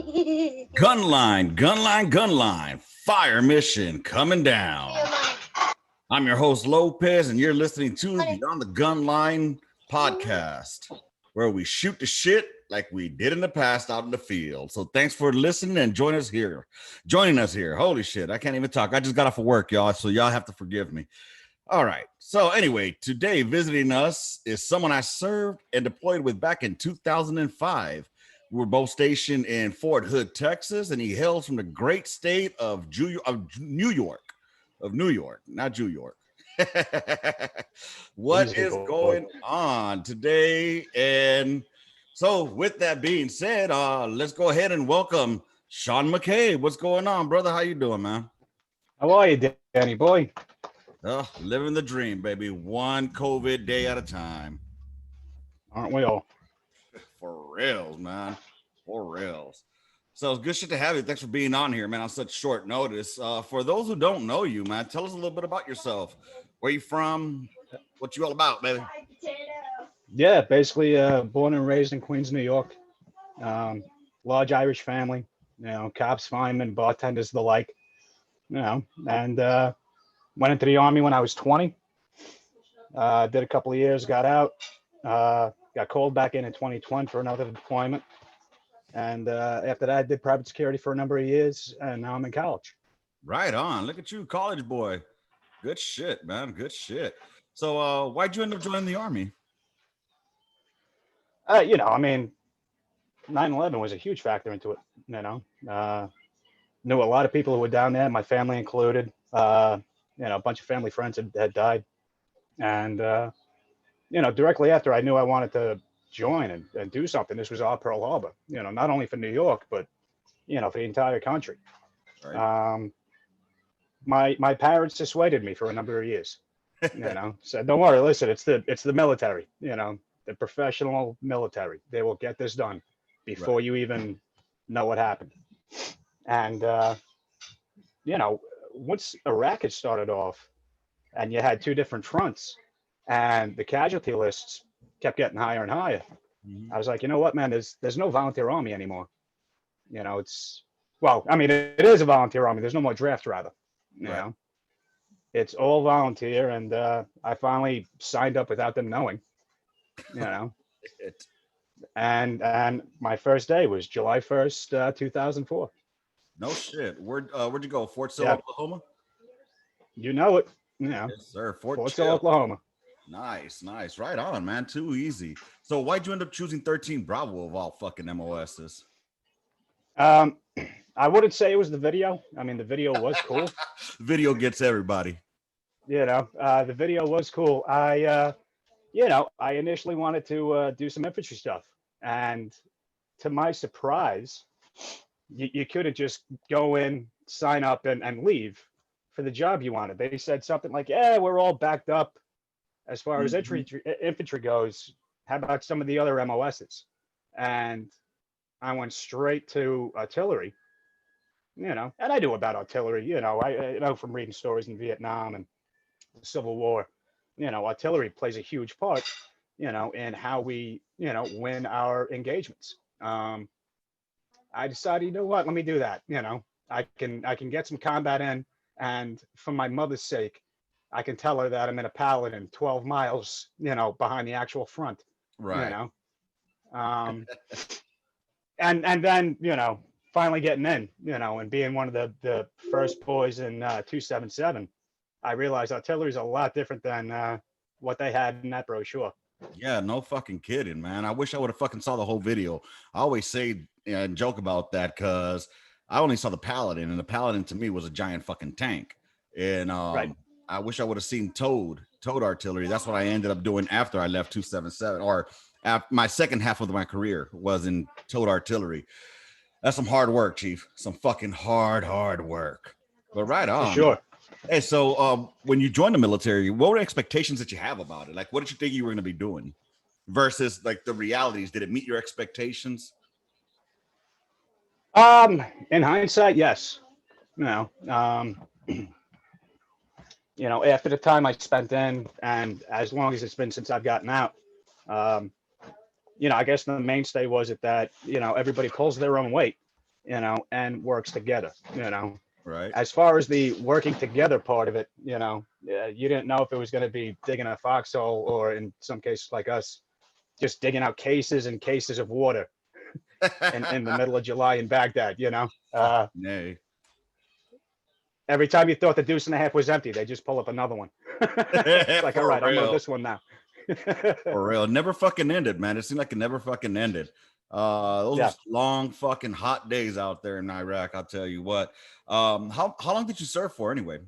Gunline, gunline, gunline. Fire mission coming down. I'm your host, Lopez, and you're listening to the On the Gunline podcast, where we shoot the shit like we did in the past out in the field. So thanks for listening and joining us here. Holy shit, I can't even talk. I just got off of work, y'all, so y'all have to forgive me. All right. So anyway, today visiting us is someone I served and deployed with back in 2005. We were both stationed in Fort Hood, Texas, and he hails from the great state of New York, not New York. What is going on today? And so with that being said, let's go ahead and welcome Sean Mccabe. What's going on, brother? How you doing, man? How are you, Danny boy? Living the dream, baby. One COVID day at a time. Aren't we all? For reals, man. For reals. So it's good shit to have you. Thanks for being on here, man, on such short notice. For those who don't know you, man, tell us a little bit about yourself. Where you from? What you all about, baby? Yeah, basically born and raised in Queens, New York. Large Irish family, cops, firemen, bartenders, the like, and went into the Army when I was 20. Did a couple of years, got out, got called back in 2020 for another deployment. And after that, I did private security for a number of years, and now I'm in college. Right on. Look at you, college boy. Good shit, man. Good shit. So why'd you end up joining the Army? 9/11 was a huge factor into it, knew a lot of people who were down there, my family included. A bunch of family friends had died. And, directly after I knew I wanted to join and do something, this was all Pearl Harbor, not only for New York, but, for the entire country. Right. My parents dissuaded me for a number of years, said, don't worry, listen, it's the military, the professional military. They will get this done before right. You even know what happened. And, once Iraq had started off and you had two different fronts and the casualty lists kept getting higher and higher, I was like, you know what, man, there's no volunteer army anymore. It is a volunteer army. There's no more draft, rather. Right. It's all volunteer. And I finally signed up without them knowing, and my first day was July 1st, 2004. No shit. Where'd you go? Fort Sill, Oklahoma? You know it. Yeah. Yes, sir. Fort Sill, Oklahoma. Nice. Right on, man. Too easy. So why'd you end up choosing 13 Bravo of all fucking MOSs? I wouldn't say it was the video. I mean, the video was cool. Video gets everybody. The video was cool. I initially wanted to do some infantry stuff. And to my surprise, you couldn't just go in, sign up, and leave for the job you wanted. They said something like, yeah, we're all backed up as far as infantry goes. How about some of the other MOSs? And I went straight to artillery, and I knew about artillery, I know from reading stories in Vietnam and the Civil War, artillery plays a huge part, in how we, win our engagements. I decided, you know what, let me do that. I can get some combat in, and for my mother's sake, I can tell her that I'm in a Paladin 12 miles, behind the actual front. Right. And then, finally getting in, and being one of the first boys in 277, I realized artillery is a lot different than what they had in that brochure. Yeah, no fucking kidding, man. I wish I would have fucking saw the whole video. I always say and joke about that because I only saw the Paladin, and the Paladin to me was a giant fucking tank. And right. I wish I would have seen towed artillery. That's what I ended up doing after I left 277, or my second half of my career was in towed artillery. That's some hard work, Chief. Some fucking hard work. But right on. For sure. Hey, so when you joined the military, what were the expectations that you have about it? Like, what did you think you were going to be doing versus like the realities? Did it meet your expectations? In hindsight, yes. After the time I spent in, and as long as it's been since I've gotten out, I guess the mainstay was that everybody pulls their own weight. and works together, Right. As far as the working together part of it, you didn't know if it was going to be digging a foxhole or in some cases like us, just digging out cases and cases of water in the middle of July in Baghdad, Fuck, nay. Every time you thought the deuce and a half was empty, they just pull up another one. It's like, all For right, I'm on real. this one now. For real. Never fucking ended, man. It seemed like it never fucking ended. Those Yeah. were long fucking hot days out there in Iraq, I'll tell you what. How long did you serve for anyway?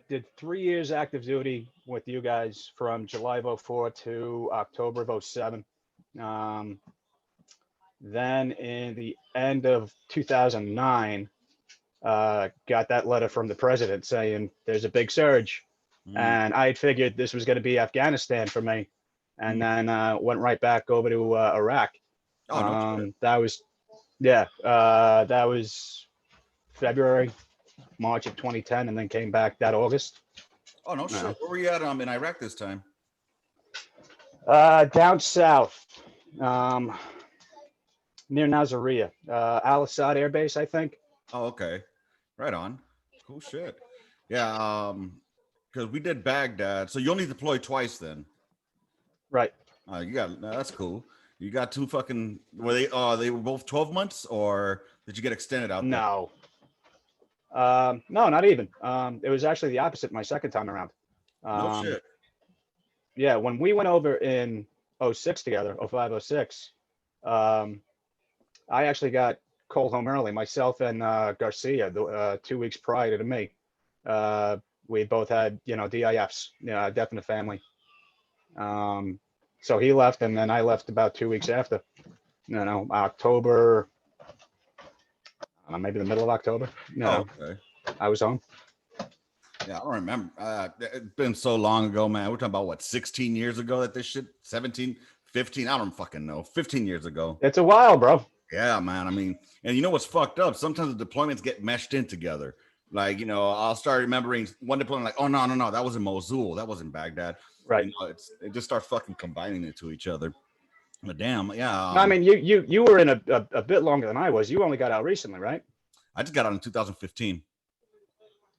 Did 3 years active duty with you guys from July of 04 to October of 07. Then in the end of 2009, got that letter from the president saying there's a big surge. And I had figured this was going to be Afghanistan for me. And then went right back over to Iraq. Oh, no shit. That was February, March of 2010, and then came back that August. Oh, no shit. Where were you at in Iraq this time? Down south, near Nasiriyah, Al Assad Air Base, I think. Oh, okay. Right on. Cool shit. Yeah, because we did Baghdad. So you only deployed twice then. Right. That's cool. You got two fucking they were both 12 months, or did you get extended out there? No. No, not even. It was actually the opposite my second time around. No shit. Yeah, when we went over in 06 together, 05, 06, I actually got called home early, myself and Garcia, 2 weeks prior to me. We both had, DIFs, death in the family. So he left, and then I left about 2 weeks after, October, maybe the middle of October. Okay. I was home. Yeah, I don't remember. It's been so long ago, man. We're talking about what, 16 years ago that this shit, 17, 15, I don't fucking know. 15 years ago. It's a while, bro. Yeah, man. I mean, and you know what's fucked up? Sometimes the deployments get meshed in together. Like, I'll start remembering one deployment, like, oh, no, that was in Mosul. That wasn't Baghdad. Right. It just start fucking combining it to each other. But damn, yeah. No, I mean, you were in a bit longer than I was. You only got out recently, right? I just got out in 2015.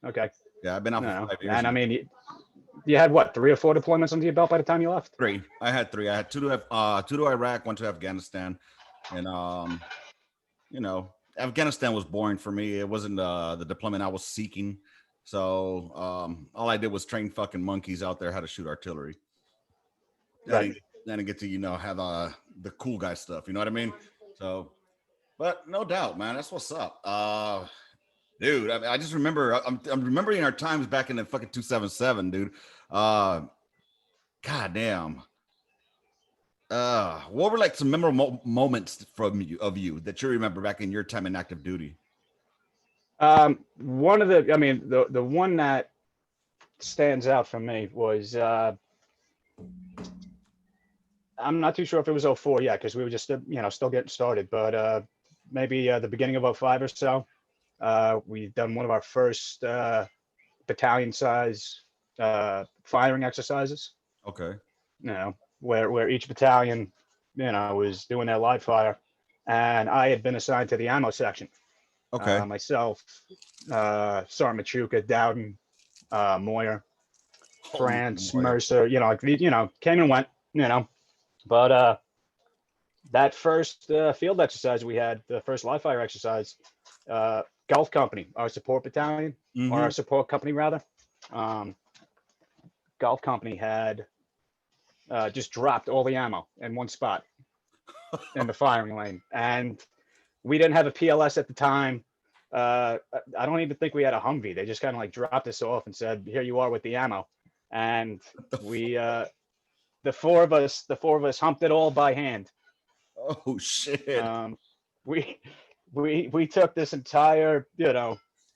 Okay. Yeah, I've been out for 5 years. And I mean, you had what, 3 or 4 deployments under your belt by the time you left? 3. I had 3. I had two to Iraq, 1 to Afghanistan, and Afghanistan was boring for me. It wasn't the deployment I was seeking. So all I did was train fucking monkeys out there how to shoot artillery. Right. Then I get to have the cool guy stuff. You know what I mean? So, but no doubt, man, that's what's up. Dude, I just remember. I'm remembering our times back in the fucking 277, dude. God damn. What were like some memorable moments of you that you remember back in your time in active duty? One of the one that stands out for me was I'm not too sure if it was 04 yet, because we were just still getting started, but maybe the beginning of 05 or so. We've done one of our first battalion size firing exercises. Okay. Where each battalion, was doing their live fire, and I had been assigned to the ammo section. Okay. Myself, Sergeant Machuca, Dowden, Moyer, France, Mercer, came and went, but that first field exercise we had, the first live fire exercise, Gulf Company, our support battalion, or our support company rather, Gulf Company had just dropped all the ammo in one spot in the firing lane, and we didn't have a PLS at the time. I don't even think we had a Humvee. They just kind of like dropped us off and said, "Here you are with the ammo," and we, the four of us humped it all by hand. Oh shit! We took this entire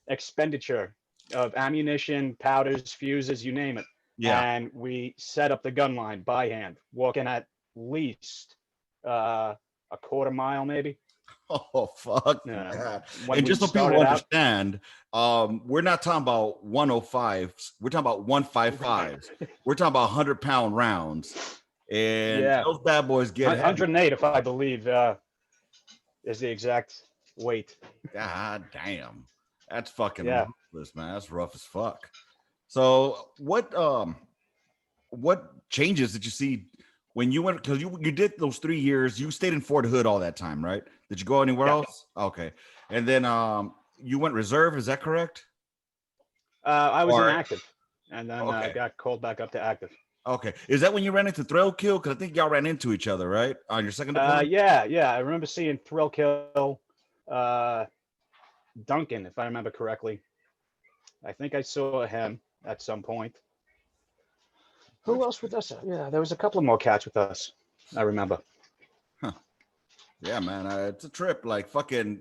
expenditure of ammunition, powders, fuses, you name it. Yeah. And we set up the gun line by hand, walking at least a quarter mile, maybe. Oh fuck! Yeah. When and just so people understand, we're not talking about 105s. We're talking about 155s. We're talking about 100-pound rounds, and those bad boys get 108, if I believe. is the exact weight. God damn. That's fucking Yeah. ruthless, man. That's rough as fuck. So what changes did you see when you went, because you did those 3 years, you stayed in Fort Hood all that time, right? Did you go anywhere Yeah. else? Okay. And then you went reserve, is that correct? I was Or inactive, and then okay. got called back up to active. Okay. Is that when you ran into Thrill Kill? Because I think y'all ran into each other, right? On your second deployment? Yeah. I remember seeing Thrill Kill, uh, Duncan, if I remember correctly. I think I saw him at some point. Who else with us? Yeah, there was a couple of more cats with us. I remember. Huh. Yeah, man. It's a trip. Like fucking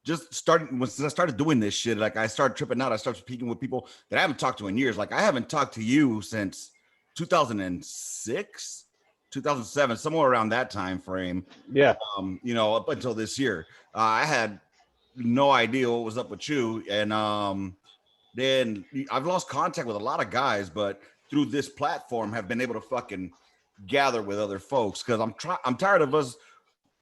just starting once I started doing this shit, like I started tripping out. I started speaking with people that I haven't talked to in years. Like I haven't talked to you since 2006, 2007, somewhere around that time frame. Yeah. Up until this year. I had no idea what was up with you. And then I've lost contact with a lot of guys, but through this platform have been able to fucking gather with other folks because I'm tired of us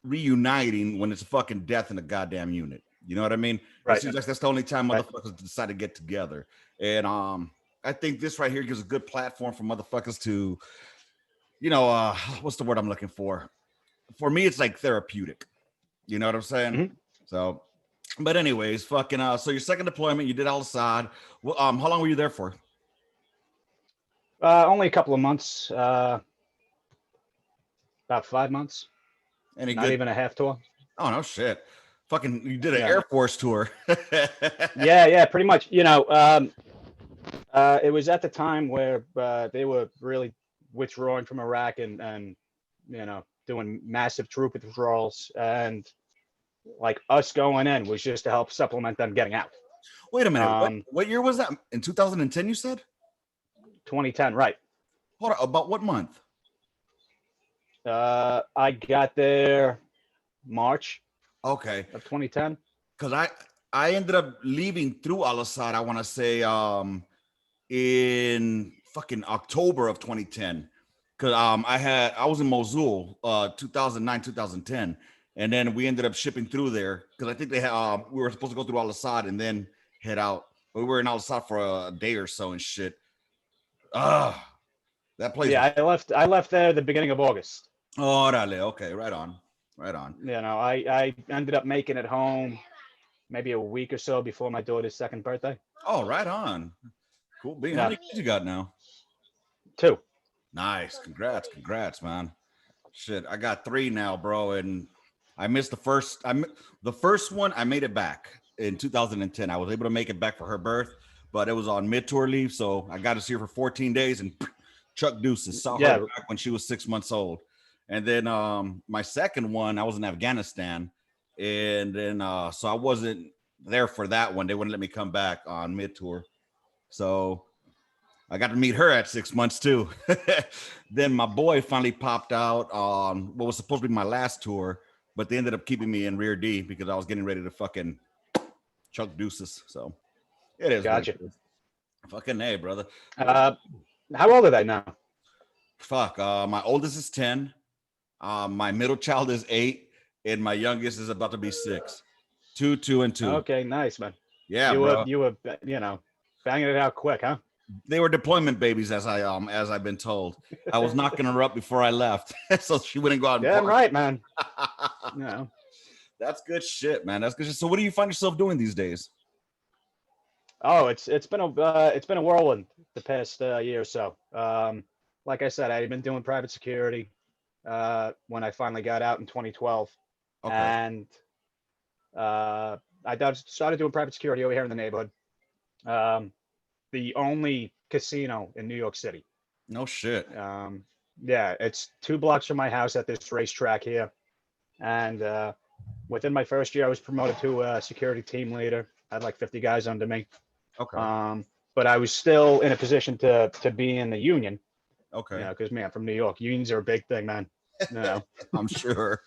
reuniting when it's a fucking death in a goddamn unit. You know what I mean? It Right. seems like that's the only time Right. motherfuckers decide to get together. And I think this right here gives a good platform for motherfuckers to, what's the word I'm looking for? For me, it's like therapeutic. You know what I'm saying? Mhm. So, but anyways, fucking. So your second deployment, you did Al Assad. Well, how long were you there for? Only a couple of months. About 5 months. Any Not good? even a half tour. Oh no, shit. Fucking, you did an Yeah. Air Force tour. Yeah. Pretty much. It was at the time where they were really withdrawing from Iraq and doing massive troop withdrawals, and like us going in was just to help supplement them getting out. Wait a minute. What year was that? In 2010, you said? 2010, right? Hold on. About what month? I got there March Okay. of 2010. Because I ended up leaving through Al Assad. I want to say in fucking October of 2010. Because I was in Mosul 2009 2010, and then we ended up shipping through there because I think we were supposed to go through Al Assad and then head out, but we were in Al Assad for a day or so and shit. That place. Yeah, I left there the beginning of August. Orale. Okay, right on. I ended up making it home maybe a week or so before my daughter's second birthday. Oh, right on. Cool bean. How Yeah. many kids you got now? 2. Nice. Congrats, man. Shit, I got 3 now, bro, and I missed the first. The first one. I made it back in 2010. I was able to make it back for her birth, but it was on mid-tour leave, so I got to see her for 14 days and Chuck Deuces saw her back when she was 6 months old. And then my second one, I was in Afghanistan, and then so I wasn't there for that one. They wouldn't let me come back on mid-tour, so I got to meet her at 6 months too. Then my boy finally popped out on what was supposed to be my last tour, but they ended up keeping me in rear D because I was getting ready to fucking Chuck Deuces. So it is. Gotcha. Fucking A, brother. How old are they now? Fuck. My oldest is 10. My middle child is 8, and my youngest is about to be 6. 2, 2, and 2. Okay, nice, man. Yeah, you were banging it out quick, huh? They were deployment babies, as I've been told. I was knocking her up before I left, so she wouldn't go out. Damn right, man. No. That's good shit, man. That's good shit. So, what do you find yourself doing these days? Oh, it's been a whirlwind the past year or so. Like I said, I've been doing private security when I finally got out in 2012, Okay. and I started doing private security over here in the neighborhood. The only casino in New York City. No shit. Yeah, it's 2 blocks from my house at this racetrack here, and within my first year, I was promoted to a security team leader. I had like 50 guys under me. Okay. But I was still in a position to be in the union. Okay. Because man, from New York, unions are a big thing, man. I'm sure.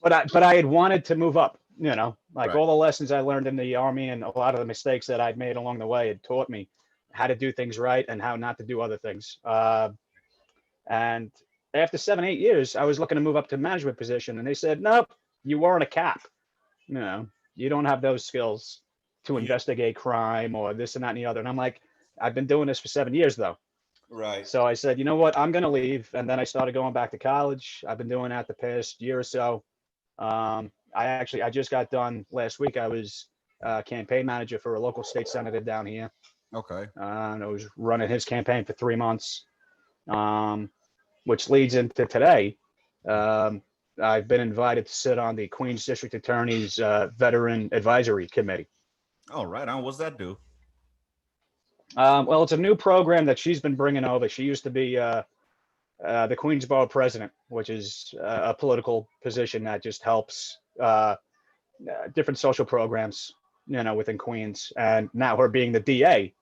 But I had wanted to move up. Right. All the lessons I learned in the Army and a lot of the mistakes that I'd made along the way had taught me how to do things right and how not to do other things. And after 7, 8 years, I was looking to move up to management position, and they said, nope, you weren't a cop. You don't have those skills to Yeah. investigate crime or this and that and the other. And I'm like, I've been doing this for 7 years though. Right. So I said, you know what, I'm going to leave. And then I started going back to college. I've been doing that the past year or so. I just got done last week. I was campaign manager for a local state senator down here. Okay. And I was running his campaign for 3 months, which leads into today. Um, I've been invited to sit on the Queens District Attorney's Veteran Advisory Committee. All right. What's that do? Well, it's a new program that she's been bringing over. She used to be the Queensborough president, which is a political position that just helps different social programs, within Queens. And now her being the DA,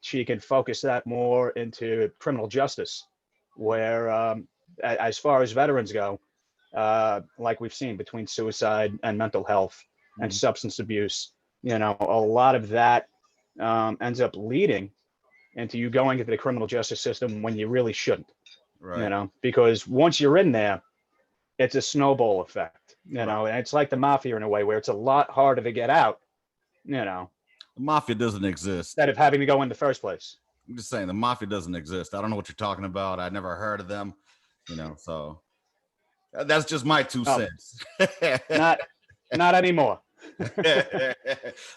she can focus that more into criminal justice, where as far as veterans go, like we've seen between suicide and mental health and substance abuse, a lot of that ends up leading into you going into the criminal justice system when you really shouldn't, Right. because once you're in there, it's a snowball effect, Right. and it's like the mafia in a way where it's a lot harder to get out, The mafia doesn't exist. instead of having to go in the first place. I'm just saying the mafia doesn't exist. I don't know what you're talking about. I never heard of them, so that's just my 2 cents. Not anymore.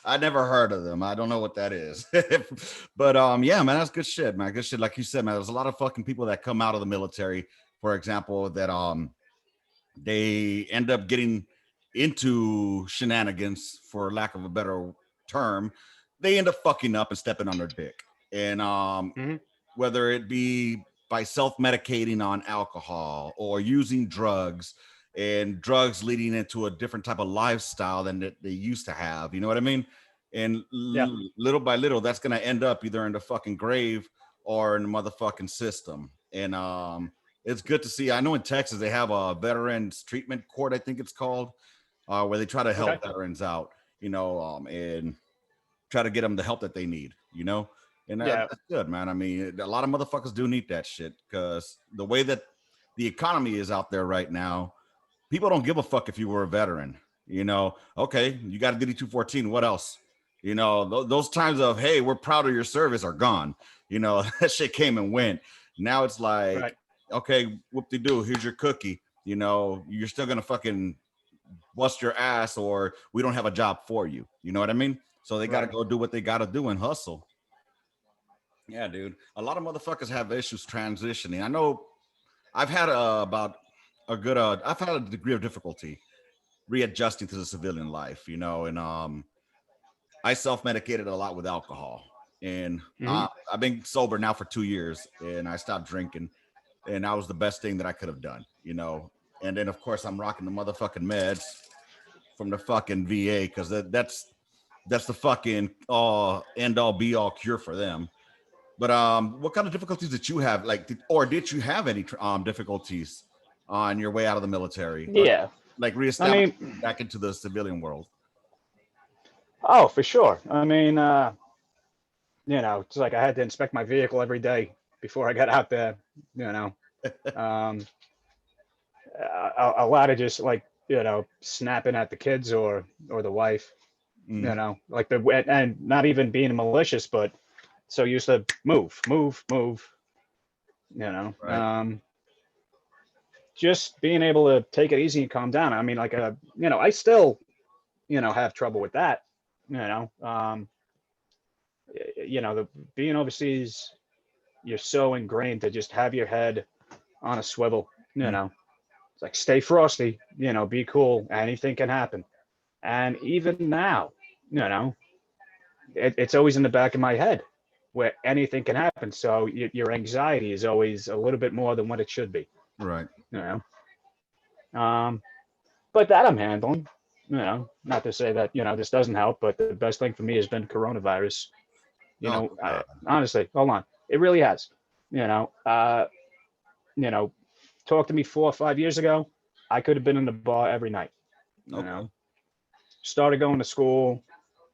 I never heard of them. I don't know what that is. But yeah, man, that's good shit, man. Good shit. Like you said, man, there's a lot of fucking people that come out of the military, for example, that they end up getting into shenanigans, for lack of a better term. They end up fucking up and stepping on their dick. And whether it be by self-medicating on alcohol or using drugs, and drugs leading into a different type of lifestyle than that they used to have, you know what I mean? And little by little, that's going to end up either in the fucking grave or in the motherfucking system. And it's good to see. I know in Texas they have a veterans treatment court, I think it's called, where they try to help veterans out, and try to get them the help that they need, and that's good, man. I mean, a lot of motherfuckers do need that shit, because the way that the economy is out there right now, people don't give a fuck if you were a veteran. Okay, you got a DD 214. What else? Those times of, hey, we're proud of your service are gone. That shit came and went. Now it's like, okay, whoop-de-doo, here's your cookie. You're still gonna fucking bust your ass, or we don't have a job for you. You know what I mean? So they got to go do what they got to do and hustle. Yeah, dude. A lot of motherfuckers have issues transitioning. I know I've had I've had a degree of difficulty readjusting to the civilian life, and I self-medicated a lot with alcohol. And I've been sober now for 2 years, and I stopped drinking, and that was the best thing that I could have done, And then, of course, I'm rocking the motherfucking meds from the fucking VA, because that's the fucking end all be all cure for them. But what kind of difficulties did you have? Like, did you have any difficulties on your way out of the military? Yeah. Like reestablishing back into the civilian world? Oh, for sure. I mean, it's like I had to inspect my vehicle every day before I got out there. A lot of just like snapping at the kids or the wife. Like and not even being malicious, but so used to move. Just being able to take it easy and calm down. I mean, like I still have trouble with that. Being overseas, you're so ingrained to just have your head on a swivel. It's like stay frosty. Be cool. Anything can happen. And even now, it's always in the back of my head where anything can happen. So your anxiety is always a little bit more than what it should be. Right. But that I'm handling. Not to say that this doesn't help, but the best thing for me has been coronavirus. Honestly, hold on, it really has. Talk to me 4 or 5 years ago, I could have been in the bar every night. Started going to school,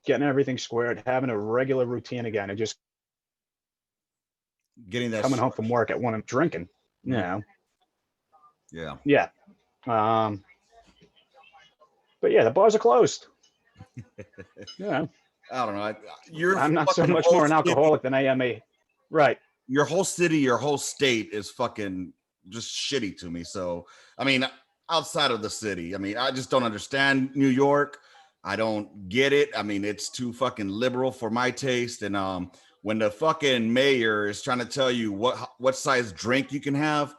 getting everything squared, having a regular routine again, and just getting that coming home from work at 1 and drinking. Yeah. Yeah. But yeah, the bars are closed. Yeah. I don't know. I'm not so much more an alcoholic than I am a, right. Your whole city, your whole state is fucking just shitty to me. So, I mean, outside of the city, I mean, I just don't understand New York. I don't get it. I mean, it's too fucking liberal for my taste. And when the fucking mayor is trying to tell you what size drink you can have,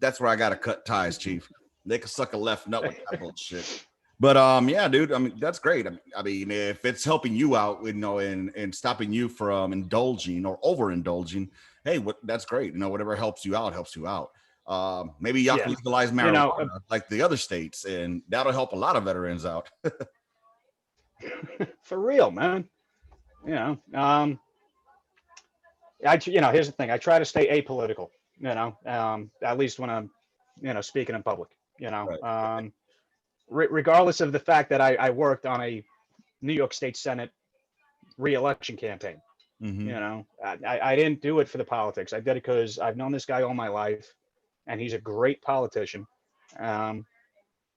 that's where I gotta cut ties, Chief. They can suck a left nut with that bullshit. But yeah, dude. I mean, that's great. I mean, if it's helping you out, you know, and stopping you from indulging or overindulging, hey, that's great. You know, whatever helps you out helps you out. Maybe y'all can legalize marijuana like the other states, and that'll help a lot of veterans out. For real, man. You know, here's the thing. I try to stay apolitical. You know, at least when I'm, speaking in public. You know, Right. Regardless of the fact that I worked on a New York State Senate re-election campaign. Mm-hmm. You know, I didn't do it for the politics. I did it because I've known this guy all my life, and he's a great politician. Um,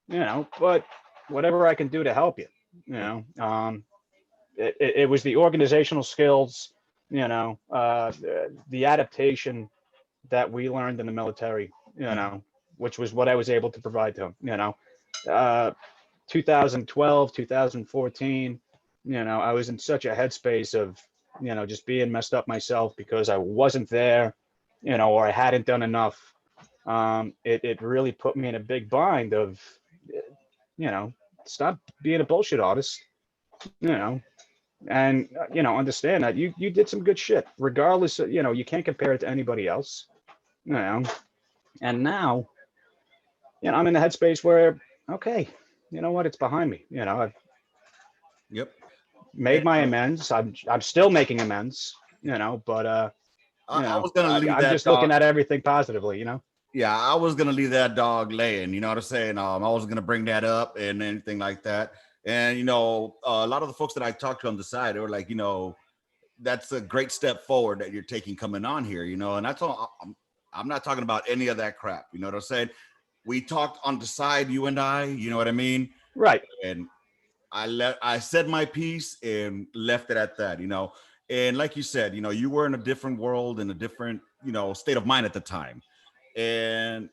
but whatever I can do to help you, it was the organizational skills, the adaptation that we learned in the military, which was what I was able to provide to him. 2012, 2014, I was in such a headspace of, just being messed up myself because I wasn't there, or I hadn't done enough. It really put me in a big bind of, stop being a bullshit artist, and, understand that you did some good shit, regardless of, you can't compare it to anybody else, and now, I'm in the headspace where, okay, you know what, it's behind me. I've made my amends. I'm still making amends, but I was gonna leave I'm that just dog. looking at everything positively, Yeah, I was gonna leave that dog laying. You know what I'm saying? I was gonna bring that up and anything like that. And a lot of the folks that I talked to on the side, they were like, that's a great step forward that you're taking coming on here. And that's all. I'm not talking about any of that crap. You know what I'm saying? We talked on the side, you and I. You know what I mean? Right. And I said my piece and left it at that. And like you said, you were in a different world, in a different, state of mind at the time. And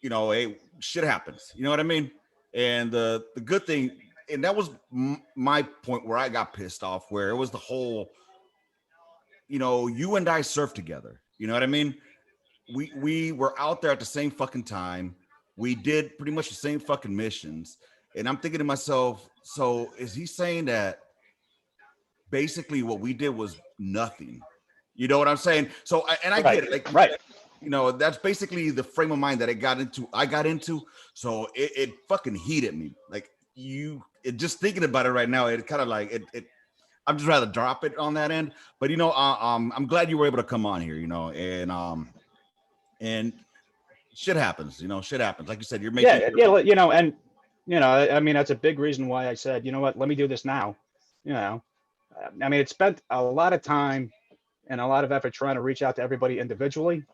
hey, shit happens. You know what I mean? And the good thing, and that was my point where I got pissed off, where it was the whole, you and I surfed together. You know what I mean? We were out there at the same fucking time. We did pretty much the same fucking missions. And I'm thinking to myself, so is he saying that basically what we did was nothing? You know what I'm saying? So, and I get it. Like, right. That's basically the frame of mind that I got into. So it fucking heated me. Like just thinking about it right now, it kind of like it. I'm just rather drop it on that end. But I'm glad you were able to come on here. And shit happens. Shit happens. Like you said, you're making. And I mean, that's a big reason why I said, you know what, let me do this now. I mean, it spent a lot of time and a lot of effort trying to reach out to everybody individually.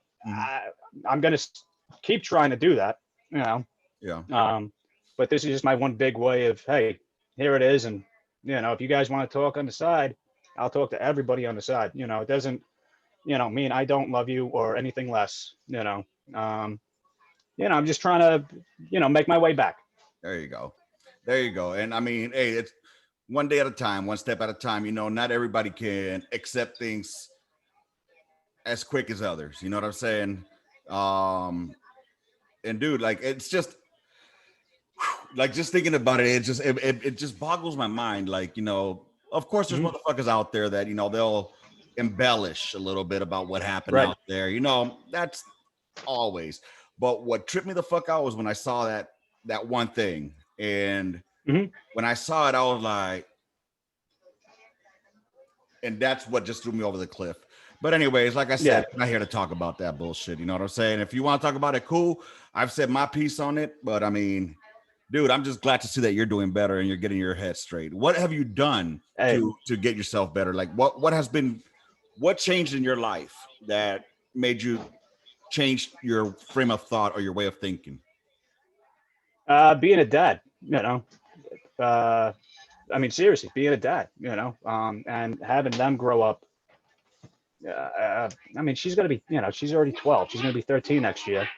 I'm going to keep trying to do that, Yeah. But this is just my one big way of, hey, here it is. And, if you guys want to talk on the side, I'll talk to everybody on the side. It doesn't, mean I don't love you or anything less, I'm just trying to, make my way back. There you go. And I mean, hey, it's one day at a time, one step at a time. Not everybody can accept things as quick as others. You know what I'm saying? And dude, like, it's just like, just thinking about it, it just boggles my mind. Like, of course there's motherfuckers out there that, they'll embellish a little bit about what happened out there. That's always. But what tripped me the fuck out was when I saw that one thing. And when I saw it, I was like, and that's what just threw me over the cliff. But anyways, like I said, I'm not here to talk about that bullshit. You know what I'm saying? If you want to talk about it, cool. I've said my piece on it, but I mean, dude, I'm just glad to see that you're doing better and you're getting your head straight. What have you done to get yourself better? Like what changed in your life that made you change your frame of thought or your way of thinking? Being a dad, I mean, seriously, being a dad, and having them grow up. I mean, she's going to be, she's already 12. She's going to be 13 next year.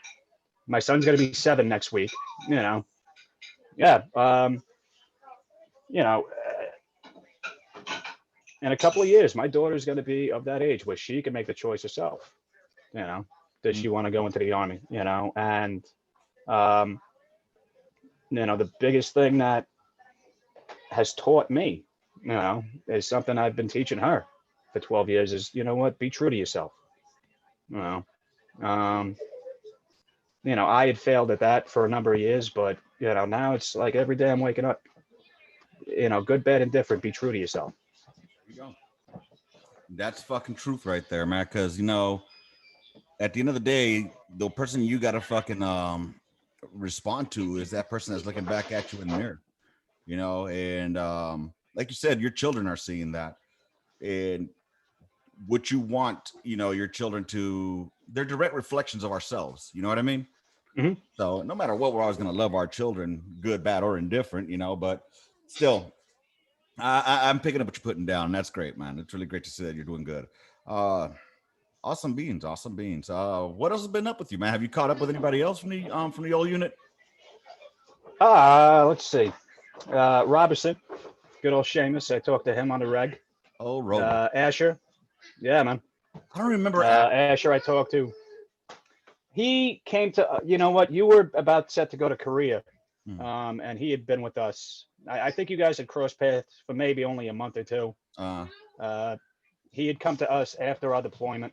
My son's going to be 7 next week. Yeah. You know, in a couple of years, my daughter's going to be of that age where she can make the choice herself. Does she want to go into the army? And the biggest thing that has taught me, is something I've been teaching her for 12 years is, what, be true to yourself. Um, I had failed at that for a number of years, but, now it's like every day I'm waking up, good, bad, and different, be true to yourself. There you go. That's fucking truth right there, man. Because, at the end of the day, the person you got to fucking respond to is that person that's looking back at you in the mirror, and like you said, your children are seeing that. And what you want, your children to, they're direct reflections of ourselves. You know what I mean? Mm-hmm. So no matter what, we're always going to love our children, good, bad, or indifferent, but still, I'm picking up what you're putting down. And that's great, man. It's really great to see that you're doing good. Awesome beans. What else has been up with you, man? Have you caught up with anybody else from the old unit? Let's see. Robertson, good old Seamus. I talked to him on the reg. Oh, Robert. Asher. Yeah, man. I don't remember. Asher I talked to. He came to, you were about set to go to Korea. And he had been with us. I think you guys had crossed paths for maybe only a month or two. He had come to us after our deployment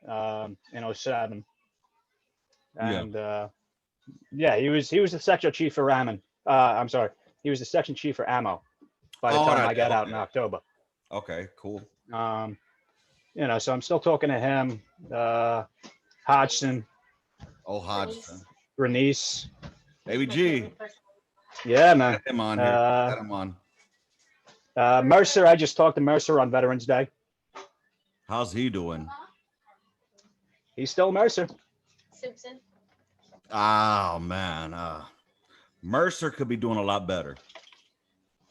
in 2007. And he was the section chief for Ramen. I'm sorry. He was the section chief for ammo by the time I got out in October. Okay, cool. So I'm still talking to him, Hodgson. Oh, Hodgson. Bernice. Baby G. Yeah, man. Get him on here. Get him on. Mercer, I just talked to Mercer on Veterans Day. How's he doing? He's still Mercer. Simpson. Oh, man. Mercer could be doing a lot better.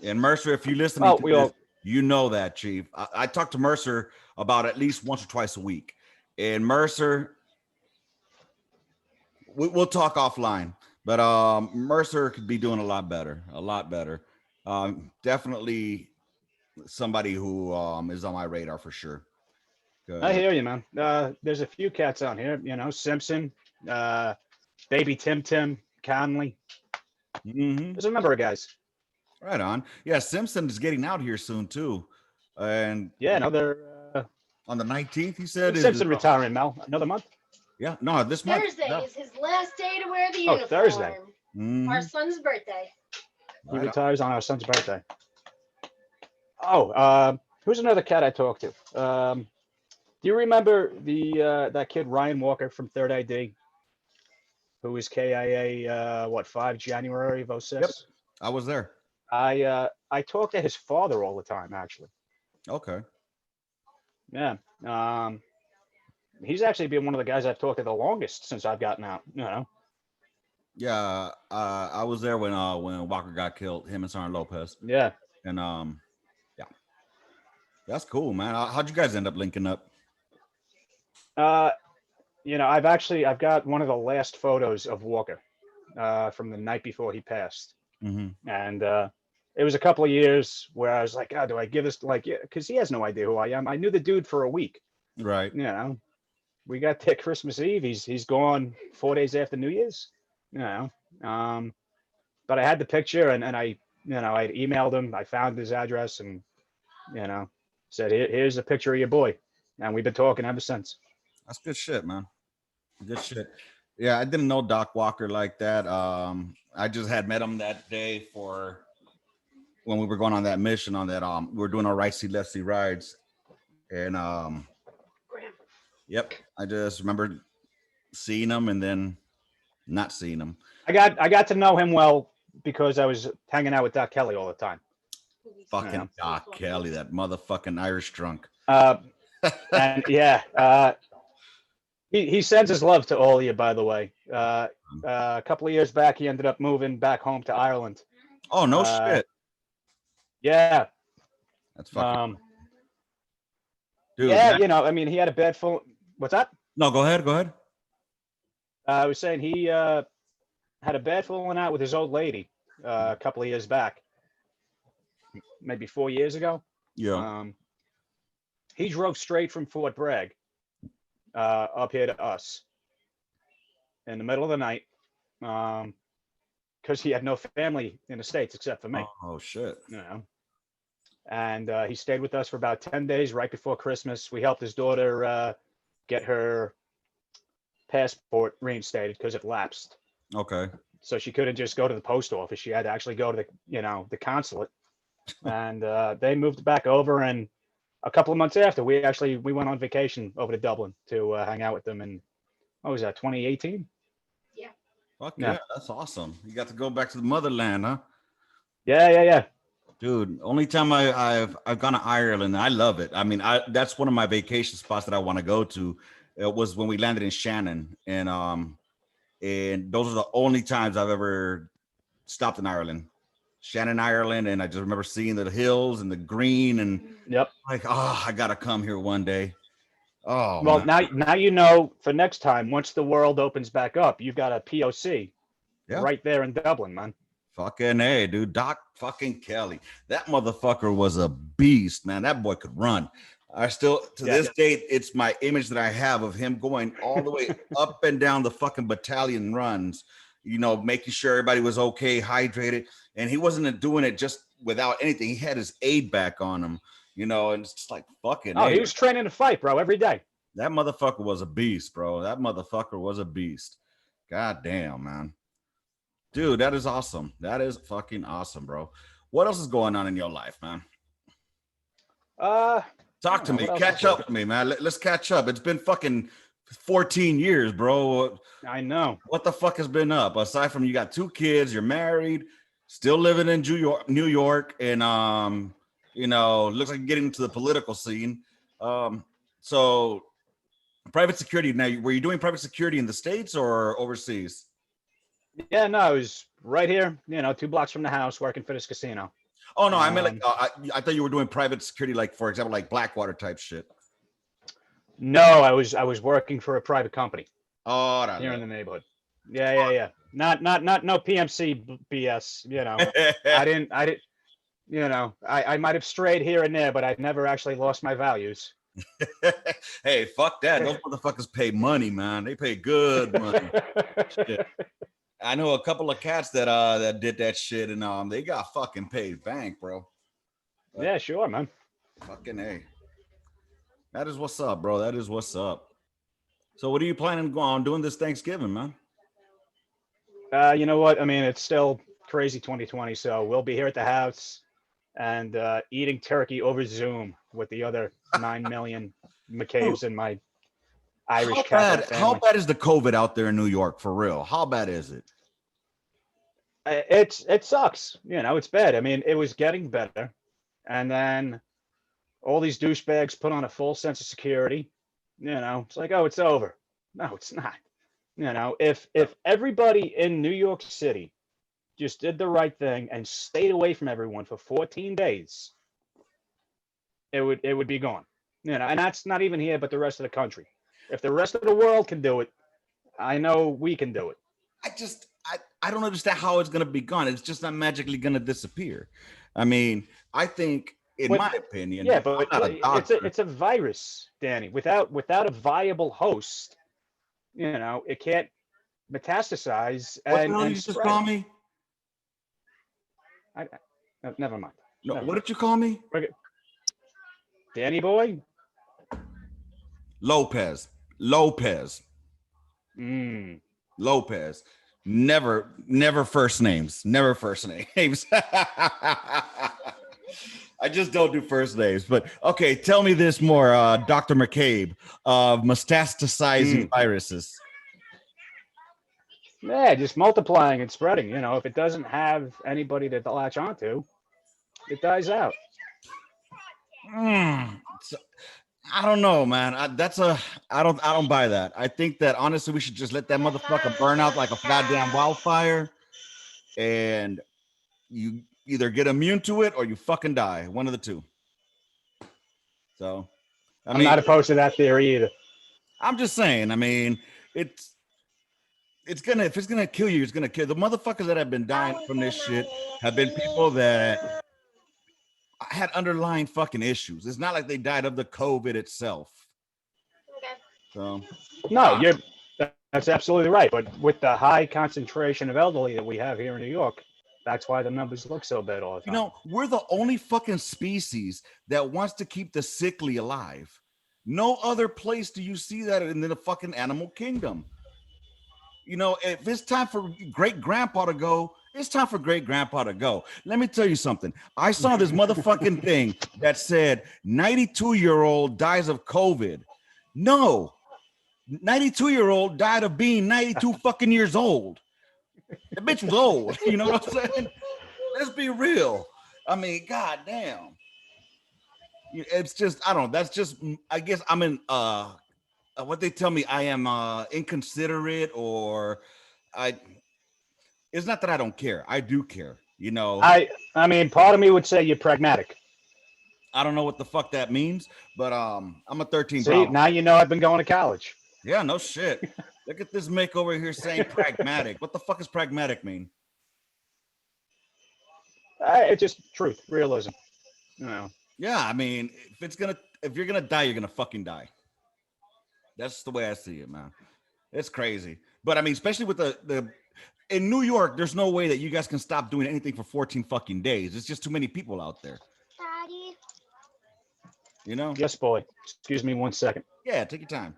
And Mercer, if you listen to this, you know that, Chief. I talk to Mercer about at least once or twice a week. And Mercer, we'll talk offline. But Mercer could be doing a lot better. Definitely somebody who is on my radar for sure. I hear you, man. There's a few cats on here, Simpson, Baby Tim, Conley. Mm-hmm. There's a number of guys. Right on. Yeah, Simpson is getting out here soon too. And they're on the 19th, he said. Simpson retiring, Mel. Another month? Yeah, no, this month. Thursday is his last day to wear the uniform. Thursday. Mm-hmm. Our son's birthday. He retires on our son's birthday. Oh, who's another cat I talked to? Do you remember that kid Ryan Walker from 3rd ID, who was KIA 5 January of 06? Yep, I was there. I talk to his father all the time, actually. Okay. Yeah. He's actually been one of the guys I've talked to the longest since I've gotten out. Yeah, I was there when Walker got killed. Him and Sergeant Lopez. Yeah. And that's cool, man. How'd you guys end up linking up? I've got one of the last photos of Walker from the night before he passed. Mm-hmm. And it was a couple of years where I was like, do I give this, because he has no idea who I am. I knew the dude for a week. Right. We got there Christmas Eve. He's gone 4 days after New Year's. But I had the picture and I emailed him. I found his address and, said, here's a picture of your boy. And we've been talking ever since. That's good shit, man. Good shit. Yeah, I didn't know Doc Walker like that. I just had met him that day for when we were going on that mission on that we were doing our right seat, left seat rides. And yep, I just remember seeing him and then not seeing him. I got to know him well because I was hanging out with Doc Kelly all the time. Fucking Doc Kelly, that motherfucking Irish drunk. And he sends his love to all of you, by the way. A couple of years back, he ended up moving back home to Ireland. Oh, no shit. Yeah. That's fucking dude. Yeah, I mean, he had a bad phone. What's that? No, go ahead. Go ahead. I was saying he had a bad falling out with his old lady a couple of years back, maybe 4 years ago. Yeah. He drove straight from Fort Bragg up here to us in the middle of the night because he had no family in the States except for me. Oh shit. And he stayed with us for about 10 days right before Christmas. We helped his daughter get her passport reinstated because it lapsed. Okay. So she couldn't just go to the post office. She had to actually go to the consulate. And they moved back over. And a couple of months after, we went on vacation over to Dublin to hang out with them. And what was that, 2018? Yeah. Fuck yeah, that's awesome. You got to go back to the motherland, huh? Yeah. Dude, only time I've gone to Ireland, I love it. I mean, that's one of my vacation spots that I want to go to. It was when we landed in Shannon, and those are the only times I've ever stopped in Ireland, Shannon, Ireland, and I just remember seeing the hills and the green, and Yep. like, oh, I gotta come here one day. Oh, Well, man. now for next time, once the world opens back up, you've got a POC right there in Dublin, man. Fucking A, dude. Doc fucking Kelly. That motherfucker was a beast, man. That boy could run. I still, to this date, it's my image that I have of him going all the way up and down the fucking battalion runs, making sure everybody was okay, hydrated. And he wasn't doing it just without anything. He had his aid back on him, and it's just like fucking A. He was training to fight, bro, every day. That motherfucker was a beast, bro. That motherfucker was a beast. God damn, man. Dude, that is awesome. That is fucking awesome, bro. What else is going on in your life, man? Talk to me. Catch up with me, man. Let's catch up. It's been fucking 14 years, bro. I know. What the fuck has been up? Aside from you got 2 kids, you're married, still living in New York, and looks like you're getting into the political scene. So private security. Now, were you doing private security in the States or overseas? Yeah, no, I was right here, 2 blocks from the house, working for this casino. Oh no, I meant like I thought you were doing private security, like for example, like Blackwater type shit. No, I was working for a private company. Oh, here in the neighborhood. Yeah. Not no PMC BS. I didn't. I might have strayed here and there, but I never actually lost my values. Hey, fuck that. Those motherfuckers pay money, man. They pay good money. Shit. I know a couple of cats that did that shit, and they got fucking paid bank, bro. But, yeah, sure, man. Fucking A. That is what's up, bro. That is what's up. So, what are you planning on doing this Thanksgiving, man? You know what? I mean, it's still crazy 2020, so we'll be here at the house and eating turkey over Zoom with the other 9 million Mccabes in my Irish Catholic family. How bad is the COVID out there in New York, for real? How bad is it? It sucks. It's bad. I mean, it was getting better, and then all these douchebags put on a full sense of security. It's like, oh, it's over. No, it's not. If everybody in New York City just did the right thing and stayed away from everyone for 14 days, it would be gone. And that's not even here, but the rest of the country. If the rest of the world can do it, I know we can do it. I don't understand how it's going to be gone. It's just not magically going to disappear. I mean, I think, in my opinion, yeah, but it's a virus, Danny. Without a viable host, it can't metastasize. What the hell did you just call me? Never mind. No, what did you call me? Danny boy? Lopez. Lopez. Never first names. Never first names. I just don't do first names. But okay, tell me this more, Dr. Mccabe, of metastasizing viruses. Yeah, just multiplying and spreading. If it doesn't have anybody to latch onto, it dies out. So, I don't know, man. I don't buy that. I think that honestly, we should just let that motherfucker burn out like a goddamn wildfire, and you either get immune to it or you fucking die. One of the two. So, I'm not opposed to that theory either. I'm just saying. I mean, it's gonna, if it's gonna kill you, it's gonna kill the motherfuckers that have been dying from this shit. Have been people that had underlying fucking issues. It's not like they died of the COVID itself. So, No, that's absolutely right. But with the high concentration of elderly that we have here in New York, that's why the numbers look so bad all the time. you know, we're the only fucking species that wants to keep the sickly alive. No other place do you see that in the fucking animal kingdom. You know, if it's time for great grandpa to go, it's time for great grandpa to go. Let me tell you something. I saw this motherfucking thing that said 92-year-old dies of COVID. No, 92-year-old died of being 92 fucking years old. The bitch was old. You know what I'm saying? Let's be real. I mean, goddamn. It's just, I don't know. That's just, I guess I'm in, what they tell me, I am inconsiderate, or it's not that I don't care. I do care. You know, I mean, part of me would say you're pragmatic. I don't know what the fuck that means, but I'm a 13 See, Bravo. now you know I've been going to college. Yeah, no shit. Look at this Mick over here saying pragmatic. What the fuck does pragmatic mean? It's just truth, realism. You know. Yeah, I mean, if you're gonna die, you're gonna fucking die. That's the way I see it, man. It's crazy. But I mean, especially with the in New York, there's no way that you guys can stop doing anything for 14 fucking days. It's just too many people out there. Daddy. You know? Yes, boy. Excuse me 1 second. Yeah, take your time.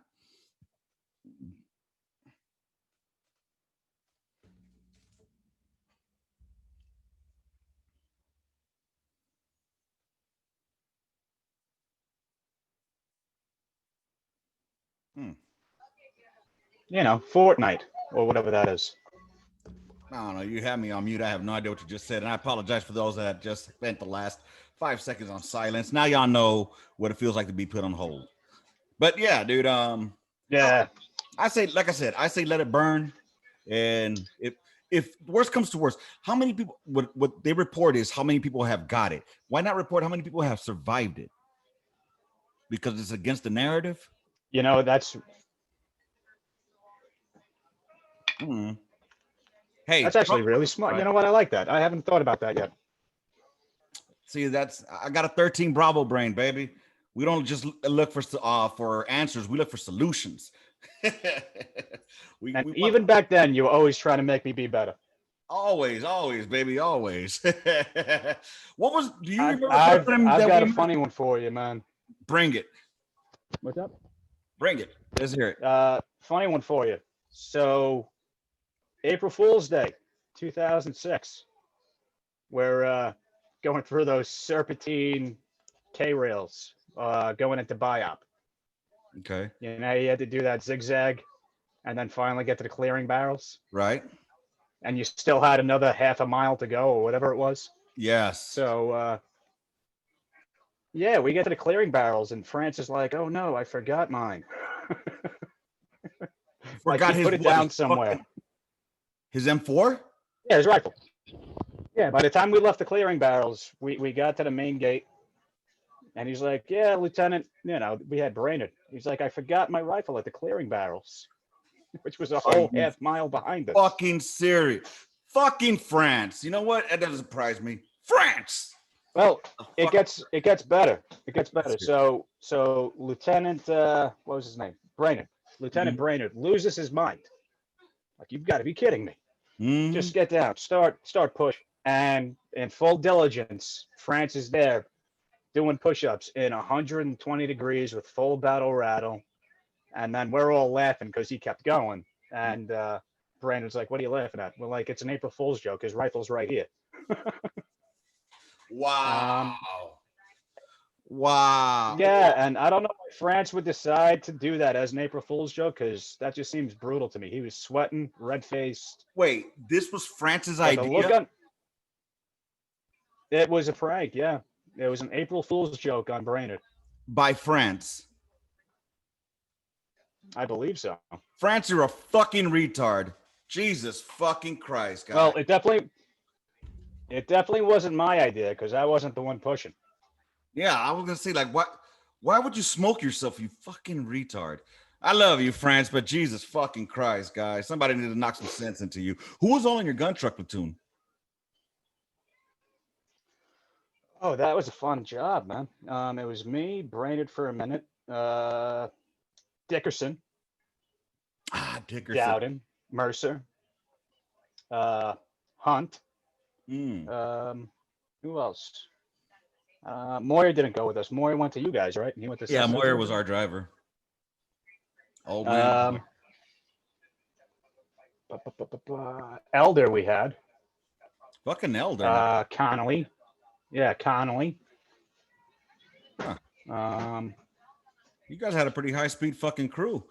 You know, Fortnite or whatever that is. I don't know. You have me on mute. I have no idea what you just said. And I apologize for those that just spent the last 5 seconds on silence. Now y'all know what it feels like to be put on hold. But yeah, dude, Yeah. I say, like I said, I say let it burn. And if worst comes to worst, how many people, what they report is how many people have got it. Why not report how many people have survived it? Because it's against the narrative. You know, that's Hey, that's actually really smart. Right. You know what? I like that. I haven't thought about that yet. See, I got a 13 Bravo brain, baby. We don't just look for answers. We look for solutions. And even back then, you were always trying to make me be better. Always, baby, always. Do you remember? I've got a funny one for you, man. Bring it. What's up? Bring it. Let's hear it. Funny one for you. So, April Fool's Day, 2006. We're going through those serpentine K-rails, going into BIOP. Okay. You know, you had to do that zigzag and then finally get to the clearing barrels. Right. And you still had another half a mile to go or whatever it was. Yes. So, yeah, we get to the clearing barrels and France is like, oh no, I forgot mine. Forgot he put it down somewhere. His M4? Yeah, his rifle. Yeah, by the time we left the clearing barrels, we got to the main gate. And he's like, yeah, Lieutenant, you know, we had Brainerd. He's like, I forgot my rifle at the clearing barrels, which was a whole half mile behind us. Fucking serious. Fucking France. You know what? That doesn't surprise me. France. Well, it gets better. It gets better. So Lieutenant, what was his name? Brainerd. Lieutenant Brainerd loses his mind. Like, you've got to be kidding me. Just get down. Start push. And in full diligence, France is there doing push-ups in 120 degrees with full battle rattle. And then we're all laughing because he kept going. And Brandon's like, what are you laughing at? We're like, it's an April Fool's joke. His rifle's right here. Wow. Wow. Yeah, and I don't know why France would decide to do that as an April Fool's joke, because that just seems brutal to me. He was sweating, red-faced. Wait, this was France's idea? It was a prank, yeah. It was an April Fool's joke on Brainerd. By France? I believe so. France, you're a fucking retard. Jesus fucking Christ, guys. Well, it It definitely wasn't my idea because I wasn't the one pushing. Yeah, I was gonna say, like, what? Why would you smoke yourself, you fucking retard? I love you, France, but Jesus fucking Christ, guys, somebody need to knock some sense into you. Who was all in your gun truck platoon? Oh, that was a fun job, man. It was me, Brainerd for a minute, Dickerson, Dickerson. Dowden, Mercer, Hunt. Mm. Who else? Moyer didn't go with us. Moyer went to you guys, right? He went to Yeah, Moyer Cecil. was our driver. Old man. Elder we had. Fucking Elder. Connolly. Yeah, Connolly. Huh. Um, You guys had a pretty high speed fucking crew.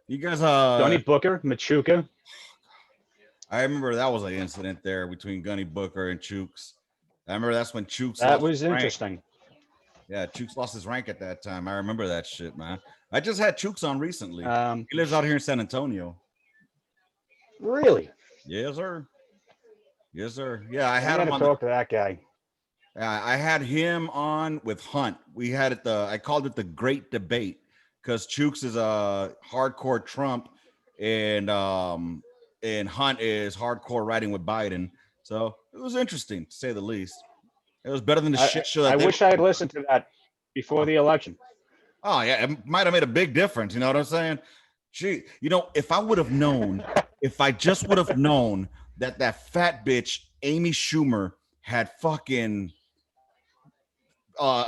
You guys, Gunny Booker, Machuca. I remember that was an incident there between Gunny Booker and Chooks. I remember that's when Chooks That lost was his rank. interesting. Yeah, Chooks lost his rank at that time. I remember that shit, man. I just had Chooks on recently. He lives out here in San Antonio. Really? Yes, sir. Yes, sir. Yeah, I had I him to on. Talk to that guy. I had him on with Hunt. We had it I called it the Great Debate because Chooks is a hardcore Trump, and Hunt is hardcore riding with Biden. So it was interesting to say the least. It was better than the shit show. I wish I had listened to that before the election. Oh yeah, it might have made a big difference. You know what I'm saying? Gee, if I would have known, if I just would have known that fat bitch Amy Schumer had fucking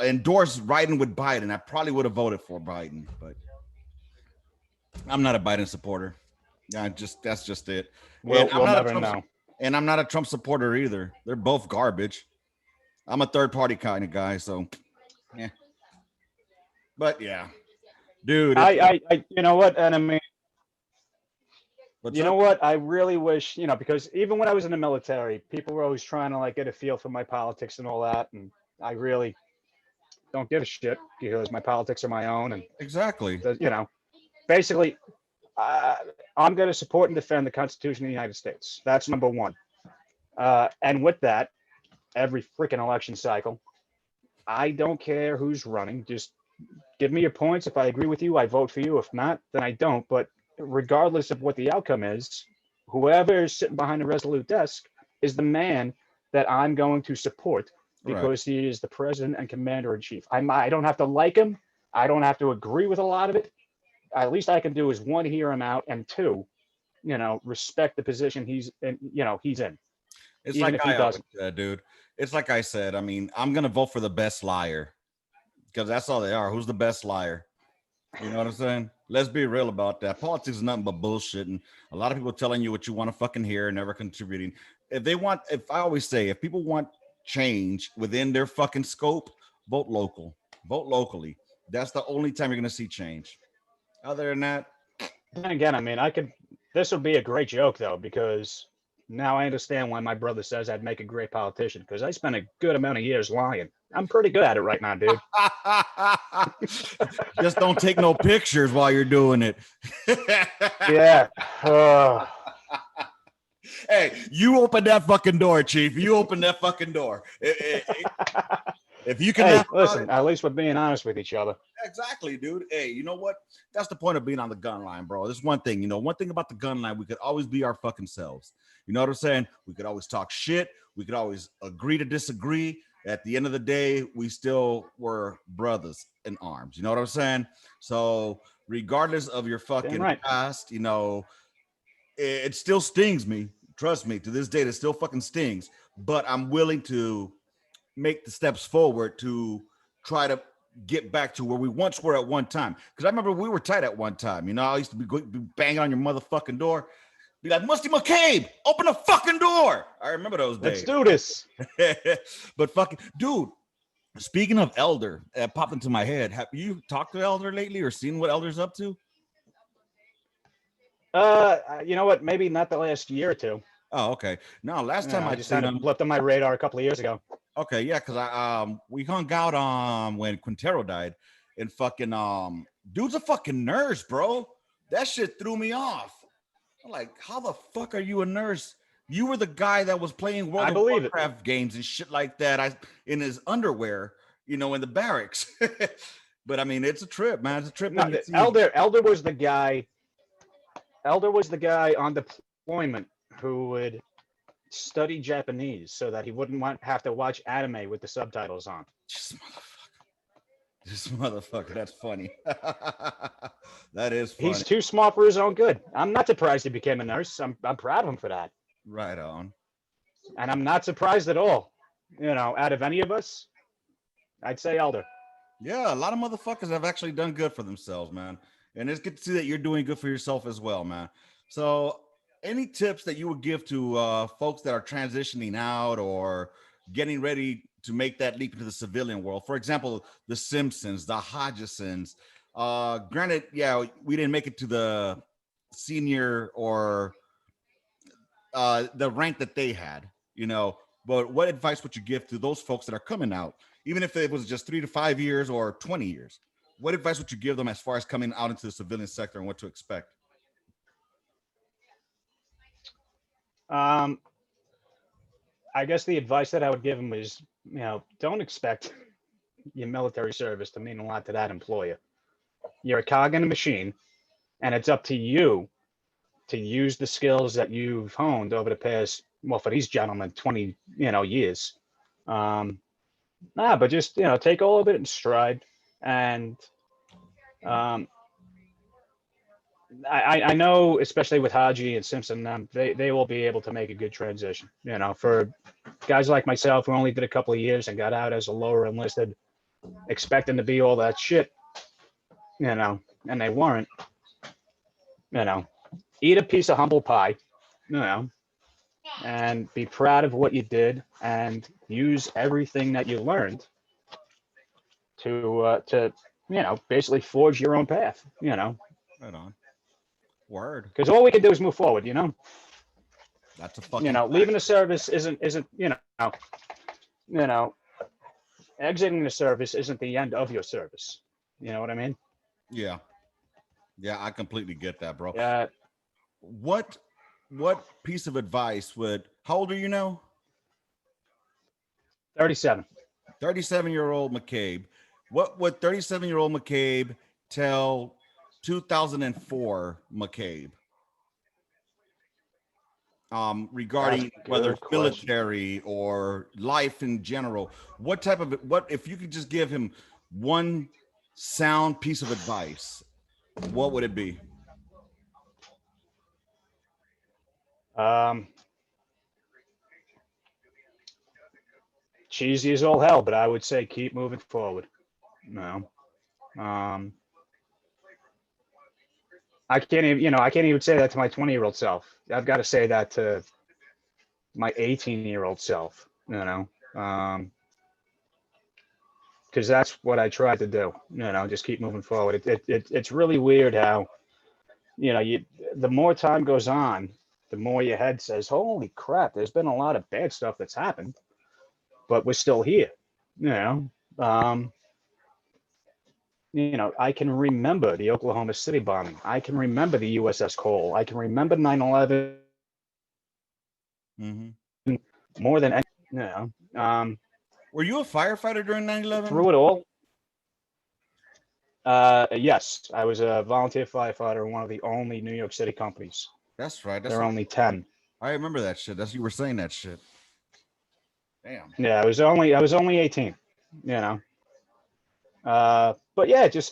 endorsed riding with Biden, I probably would have voted for Biden. But I'm not a Biden supporter. That's just it. We'll never know. And I'm not a Trump supporter either. They're both garbage. I'm a third party kind of guy, so yeah. But yeah, dude. I you know what? And I mean, What's you up? know what? I really wish, because even when I was in the military, people were always trying to get a feel for my politics and all that. And I really don't give a shit because my politics are my own. And Exactly. Basically, I'm going to support and defend the Constitution of the United States. That's number one. And with that, every freaking election cycle, I don't care who's running. Just give me your points. If I agree with you, I vote for you. If not, then I don't. But regardless of what the outcome is, whoever is sitting behind the Resolute desk is the man that I'm going to support because he is the president and commander in chief. I don't have to like him. I don't have to agree with a lot of it. At least I can do is one, hear him out, and two, respect the position he's in. It's even like if he doesn't. dude. It's like I said. I mean, I'm gonna vote for the best liar because that's all they are. Who's the best liar? You know what I'm saying? Let's be real about that. Politics is nothing but bullshit, and a lot of people telling you what you want to fucking hear, never contributing. If I always say, if people want change within their fucking scope, vote local, vote locally. That's the only time you're gonna see change. Other than that, Then again, I mean, this would be a great joke though, because now I understand why my brother says I'd make a great politician because I spent a good amount of years lying. I'm pretty good at it right now, dude. just don't take no pictures while you're doing it. Yeah. Hey, you open that fucking door, Chief. You open that fucking door. If you can, hey, listen. At least we're being honest with each other. Exactly, dude. Hey, you know what? That's the point of being on the gun line, bro. This one thing, one thing about the gun line, we could always be our fucking selves. You know what I'm saying? We could always talk shit. We could always agree to disagree. At the end of the day, we still were brothers in arms. You know what I'm saying? So regardless of your fucking past, it still stings me. Trust me, to this day, it still fucking stings. But I'm willing to make the steps forward to try to get back to where we once were at one time. Because I remember we were tight at one time. I used to be banging on your motherfucking door. Be like, Musty Mccabe, open the fucking door. I remember those days. Let's do this. But fucking, dude, speaking of Elder, it popped into my head. Have you talked to Elder lately or seen what Elder's up to? You know what? Maybe not the last year or two. Oh, okay. No, last time I just had him blipped on my radar a couple of years ago. Okay, yeah, because we hung out when Quintero died, and fucking dude's a fucking nurse, bro. That shit threw me off. I'm like, how the fuck are you a nurse You were the guy that was playing World I of believe it. Warcraft games and shit like that. In his underwear, in the barracks. But I mean, it's a trip, man. It's a trip No, when you see. Elder was the guy. Elder was the guy on deployment who would study Japanese so that he wouldn't have to watch anime with the subtitles on. This motherfucker. That's funny. That is funny. He's too smart for his own good. I'm not surprised he became a nurse. I'm proud of him for that. Right on. And I'm not surprised at all. Out of any of us, I'd say Elder. Yeah, a lot of motherfuckers have actually done good for themselves, man. And it's good to see that you're doing good for yourself as well, man. So, any tips that you would give to folks that are transitioning out or getting ready to make that leap into the civilian world? For example, the Simpsons, the Hodgsons. Granted, yeah, we didn't make it to the senior or the rank that they had, but what advice would you give to those folks that are coming out, even if it was just 3 to 5 years or 20 years? What advice would you give them as far as coming out into the civilian sector and what to expect? I guess the advice that I would give them is, don't expect your military service to mean a lot to that employer. You're a cog in a machine, and it's up to you to use the skills that you've honed over the past, well, for these gentlemen, 20, years. But just, take all of it in stride. And I know, especially with Haji and Simpson, they will be able to make a good transition. For guys like myself who only did a couple of years and got out as a lower enlisted, expecting to be all that shit, and they weren't. Eat a piece of humble pie, and be proud of what you did, and use everything that you learned to basically forge your own path. Right on. Word. Because all we can do is move forward. That's a fucking. Leaving the service isn't exiting the service isn't the end of your service. You know what I mean? Yeah, I completely get that, bro. Yeah. What piece of advice would? How old are you now? 37. 37-year-old Mccabe. What would 37-year-old Mccabe tell 2004 Mccabe? Regarding whether it's military or life in general, what if you could just give him one sound piece of advice, what would it be? Cheesy as all hell, but I would say keep moving forward. I can't even say that to my 20-year-old self. I've got to say that to my 18-year-old self, because that's what I tried to do, just keep moving forward. It's really weird how, the more time goes on, the more your head says, holy crap, there's been a lot of bad stuff that's happened, but we're still here, I can remember the Oklahoma City bombing. I can remember the USS Cole. I can remember 9/11 more than any, Were you a firefighter during 9/11? Through it all? Yes, I was a volunteer firefighter in one of the only New York City companies. That's right. There are only 10. I remember that shit. You were saying that shit. Damn. Yeah, I was only 18. But yeah, just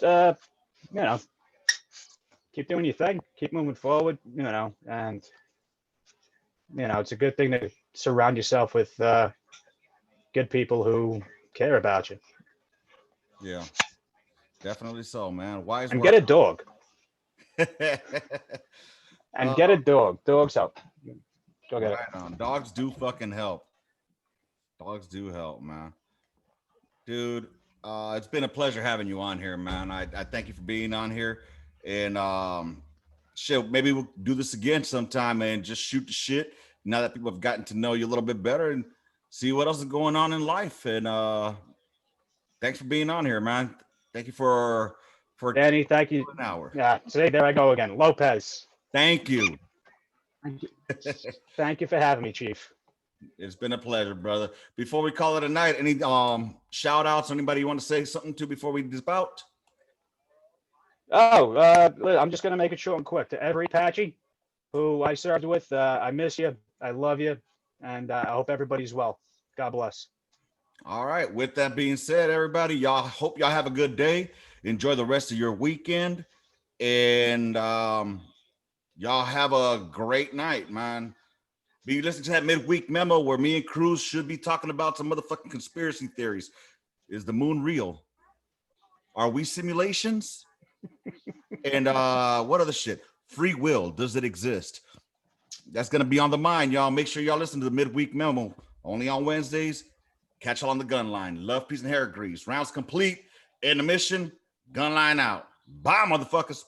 keep doing your thing, keep moving forward, and it's a good thing to surround yourself with good people who care about you. Yeah, definitely so, man. Wise and word. Get a dog. And get a dog. Dogs help. Go get right it. On. Dogs do fucking help. Dogs do help, man. Dude, it's been a pleasure having you on here, man. I thank you for being on here. And shit, maybe we'll do this again sometime and just shoot the shit now that people have gotten to know you a little bit better and see what else is going on in life. And thanks for being on here, man. Thank you for Danny, thank you. An hour. Yeah, see, there I go again. Lopez. Thank you. Thank you. Thank you for having me, Chief. It's been a pleasure, brother. Before we call it a night, any shout outs? Anybody you want to say something to before we disbout? Oh, I'm just gonna make it short and quick. To every Apache who I served with, I miss you. I love you, and I hope everybody's well. God bless. All right. With that being said, everybody, y'all hope y'all have a good day. Enjoy the rest of your weekend, and y'all have a great night, man. Be listening to that midweek memo where me and Cruz should be talking about some motherfucking conspiracy theories. Is the moon real? Are we simulations? And what other shit? Free will, does it exist? That's gonna be on the mind, y'all. Make sure y'all listen to the midweek memo only on Wednesdays. Catch y'all on the gun line. Love, peace, and hair grease. Rounds complete. In the mission, gun line out. Bye, motherfuckers.